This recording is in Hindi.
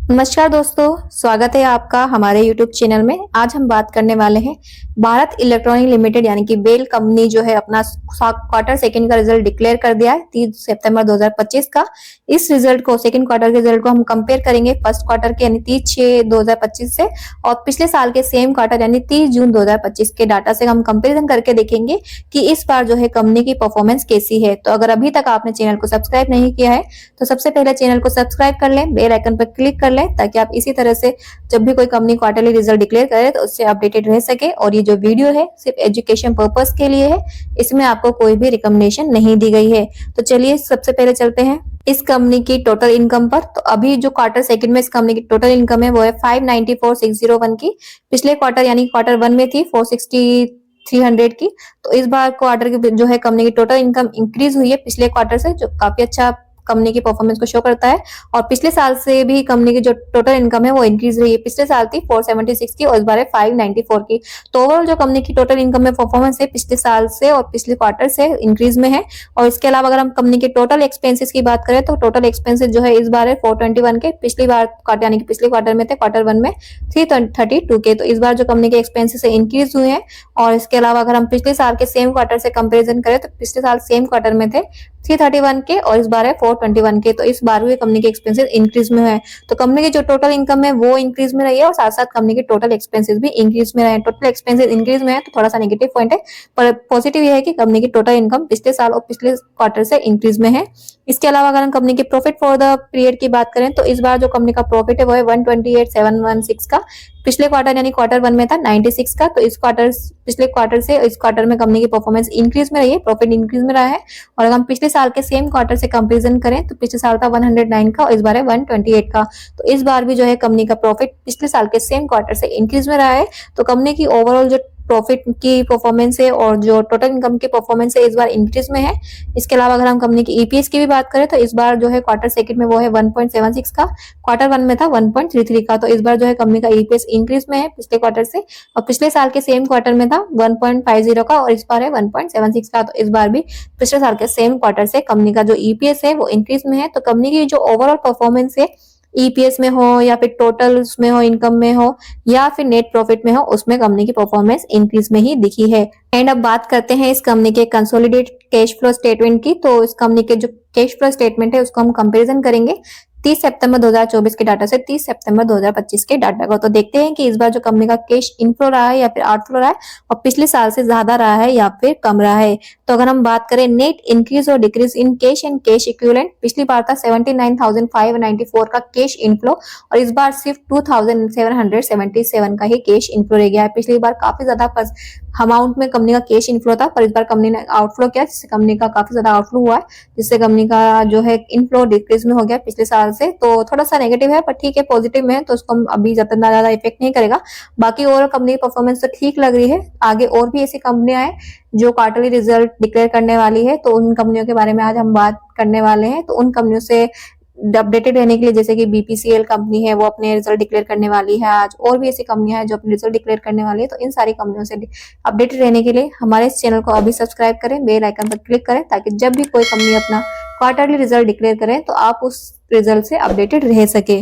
नमस्कार दोस्तों, स्वागत है आपका हमारे YouTube चैनल में। आज हम बात करने वाले हैं भारत इलेक्ट्रॉनिक लिमिटेड यानी कि बेल कंपनी जो है अपना क्वार्टर सेकंड का रिजल्ट डिक्लेयर कर दिया है 30 सितंबर 2025 का। इस रिजल्ट को सेकंड क्वार्टर के रिजल्ट को हम कंपेयर करेंगे फर्स्ट क्वार्टर के यानी 30/6/2025 से और पिछले साल के सेम क्वार्टर यानी 30 जून 2025 के डाटा से हम कंपेरिजन करके देखेंगे कि इस बार जो है कंपनी की परफॉर्मेंस कैसी है। तो अगर अभी तक आपने चैनल को सब्सक्राइब नहीं किया है तो सबसे पहले चैनल को सब्सक्राइब कर लें, बेल आइकन पर क्लिक कर लें ताकि आप इसी तरह से जब भी कोई कंपनी क्वार्टरली रिजल्ट डिक्लेयर करे तो उससे अपडेटेड रह सके। और ये जो वीडियो है सिर्फ एजुकेशन पर्पस के लिए है, इसमें आपको कोई भी रिकमेंडेशन नहीं दी गई है। तो चलिए सबसे पहले चलते हैं इस कंपनी की टोटल इनकम पर। तो अभी जो क्वार्टर सेकंड में इस कंपनी की टोटल इनकम है वो है 594,601 की। पिछले क्वार्टर यानी क्वार्टर वन में थी 460,300 की। तो इस बार क्वार्टर की जो है कंपनी की टोटल इनकम इंक्रीज हुई है पिछले क्वार्टर से, जो काफी अच्छा कंपनी की परफॉर्मेंस को शो करता है। और पिछले साल से भी कंपनी की जो टोटल इनकम है वो इंक्रीज रही है। पिछले साल थी 476 की और इस बार है 594 की। तो ओवरऑल जो कंपनी की टोटल इनकम में परफॉर्मेंस है पिछले साल से और पिछले क्वार्टर से इंक्रीज में है। और इसके अलावा अगर हम कंपनी के टोटल एक्सपेंसेस की बात करें तो टोटल एक्सपेंसेस जो है इस बार है 421 के। पिछली बार क्वार्टर यानी कि पिछले क्वार्टर में थे क्वार्टर वन में 332 के। तो इस बार जो कंपनी के एक्सपेंसेस इंक्रीज हुए हैं। और इसके अलावा अगर हम पिछले साल के सेम क्वार्टर से कंपेरिजन करें तो पिछले साल सेम क्वार्टर में थे 331 के और इस बार है 421 के। तो इस बार भी कंपनी के एक्सपेंसेस इंक्रीज में है। तो कंपनी की जो टोटल इनकम है वो इंक्रीज में रही है और साथ साथ कंपनी के टोटल एक्सपेंसेस भी इंक्रीज में रहे। टोटल एक्सपेंसेस इंक्रीज में है तो थोड़ा सा नेगेटिव पॉइंट है, पर पॉजिटिव ये है कि कंपनी की टोटल इनकम पिछले साल और पिछले क्वार्टर से इंक्रीज में है। इसके अलावा अगर हम कंपनी के प्रॉफिट फॉर द पीरियड की बात करें तो इस बार जो कंपनी का प्रॉफिट है वो है 128,716 का। पिछले क्वार्टर यानी क्वार्टर वन में था 96 का। तो इस क्वार्टर पिछले क्वार्टर से इस क्वार्टर में कंपनी की परफॉर्मेंस इंक्रीज में रही है, प्रॉफिट इंक्रीज में रहा है। और अगर हम पिछले साल के सेम क्वार्टर से कंपैरिजन करें तो पिछले साल था 109 का और इस बार है 128 का। तो इस बार भी जो है कंपनी का प्रॉफिट पिछले साल के सेम क्वार्टर से इंक्रीज में रहा है। तो कंपनी की ओवरऑल जो प्रॉफिट की परफॉर्मेंस है और जो टोटल इनकम की परफॉर्मेंस है इस बार इंक्रीज में है। इसके अलावा अगर हम कंपनी की ईपीएस की भी बात करें तो इस बार जो है क्वार्टर सेकंड में वो है 1.76 का, क्वार्टर वन में था 1.33 का। तो इस बार जो है कंपनी का ईपीएस इंक्रीज में है पिछले क्वार्टर से। और पिछले साल के सेम क्वार्टर में था 1.50 का और इस बार है 1.76 का। तो इस बार भी पिछले साल के सेम क्वार्टर से कंपनी का जो ईपीएस है वो इंक्रीज में है। तो कंपनी की जो ओवरऑल परफॉर्मेंस है ईपीएस में हो या फिर टोटल उसमें हो, इनकम में हो या फिर नेट प्रॉफिट में हो, उसमें कंपनी की परफॉर्मेंस इंक्रीज में ही दिखी है। एंड अब बात करते हैं इस कंपनी के कंसोलिडेटेड कैश फ्लो स्टेटमेंट की। तो इस कंपनी के जो कैश फ्लो स्टेटमेंट है उसको हम कंपैरिजन करेंगे 30 सितंबर 2024 के डाटा से 30 सितंबर 2025 के डाटा को। तो देखते हैं कि इस बार जो कंपनी का कैश इनफ्लो रहा है या फिर आउटफ्लो रहा है और पिछले साल से ज्यादा रहा है या फिर कम रहा है। तो अगर हम बात करें नेट इंक्रीज और decrease in cash and cash equivalent, पिछली बार था 79,594 का कैश इनफ्लो और इस बार सिर्फ 2,777 का ही कैश इनफ्लो रह गया है। पिछली बार काफी ज्यादा अमाउंट में कंपनी का कैश इनफ्लो था, पर इस बार कंपनी ने आउटफ्लो किया जिससे कंपनी का काफी ज्यादा आउटफ्लो हुआ है, जिससे कंपनी का जो है इनफ्लो डिक्रीज में हो गया पिछले साल से। तो थोड़ा सा नेगेटिव है पर ठीक है, पॉजिटिव में है तो उसको अभी ज्यादा इफेक्ट नहीं करेगा। बाकी ओवरऑल कंपनी की परफॉर्मेंस तो ठीक लग रही है। आगे और भी ऐसी कंपनियां हैं जो क्वार्टरली रिजल्ट डिक्लेयर करने वाली है, तो उन कंपनियों के बारे में आज हम बात करने वाले हैं। तो उन कंपनियों से अपडेटेड रहने के लिए जैसे कि बीपीसीएल कंपनी है वो अपने रिजल्ट डिक्लेयर करने वाली है आज, और भी ऐसी कंपनियां हैं जो अपने रिजल्ट डिक्लेयर करने वाली है। तो इन सारी कंपनियों से अपडेटेड रहने के लिए हमारे इस चैनल को अभी सब्सक्राइब करें, बेल आइकन पर क्लिक करें ताकि जब भी कोई कंपनी अपना क्वार्टरली रिजल्ट डिक्लेयर करे तो आप उस रिजल्ट से अपडेटेड रह सके।